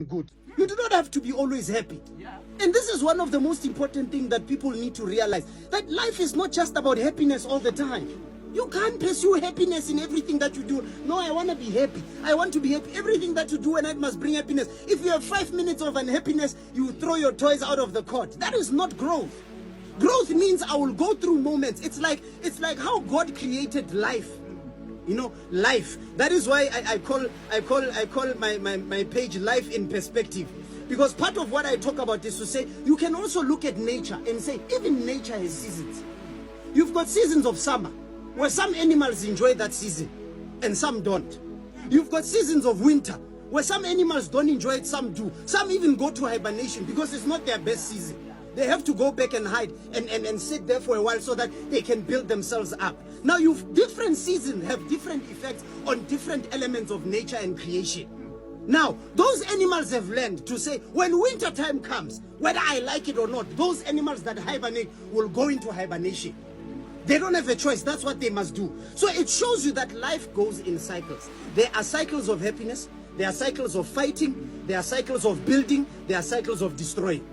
good. You do not have to be always happy. And this is one of the most important things that people need to realize, that life is not just about happiness all the time. You can't pursue happiness in everything that you do. No, I want to be happy. I want to be happy. Everything that you do and it must bring happiness. If you have 5 minutes of unhappiness, you throw your toys out of the court. That is not growth. Growth means I will go through moments. It's like how God created life. You know, life. That is why I call my page Life in Perspective. Because part of what I talk about is to say, you can also look at nature and say, even nature has seasons. You've got seasons of summer, where some animals enjoy that season, and some don't. You've got seasons of winter, where some animals don't enjoy it, some do. Some even go to hibernation because it's not their best season. They have to go back and hide and sit there for a while so that they can build themselves up. Now, different seasons have different effects on different elements of nature and creation. Now, those animals have learned to say, when winter time comes, whether I like it or not, those animals that hibernate will go into hibernation. They don't have a choice. That's what they must do. So it shows you that life goes in cycles. There are cycles of happiness. There are cycles of fighting. There are cycles of building. There are cycles of destroying.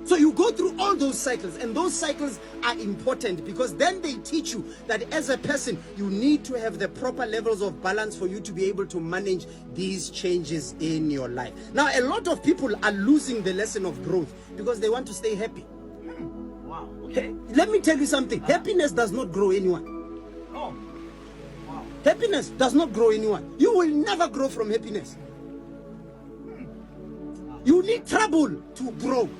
So you go through all those cycles, and those cycles are important because then they teach you that as a person, you need to have the proper levels of balance for you to be able to manage these changes in your life. Now, a lot of people are losing the lesson of growth because they want to stay happy. Wow. Okay. Let me tell you something. Happiness does not grow anyone. Oh. Wow. Happiness does not grow anyone. You will never grow from happiness. You need trouble to grow.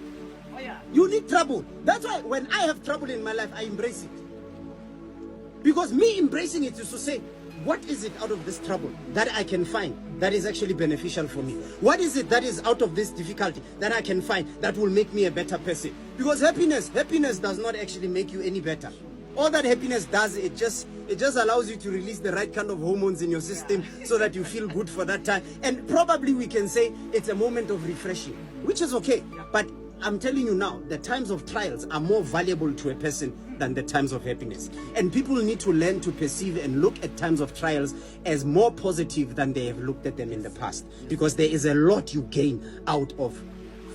Oh, yeah. You need trouble. That's why when I have trouble in my life, I embrace it. Because me embracing it is to say, what is it out of this trouble that I can find that is actually beneficial for me? What is it that is out of this difficulty that I can find that will make me a better person? Because happiness does not actually make you any better. All that happiness does, it just allows you to release the right kind of hormones in your system so that you feel good for that time. And probably we can say it's a moment of refreshing, which is okay. But I'm telling you now, the times of trials are more valuable to a person than the times of happiness. And people need to learn to perceive and look at times of trials as more positive than they have looked at them in the past. Because there is a lot you gain out of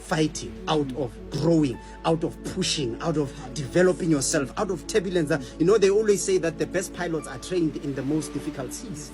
fighting, out of growing, out of pushing, out of developing yourself, out of turbulence. You know, they always say that the best pilots are trained in the most difficult seas.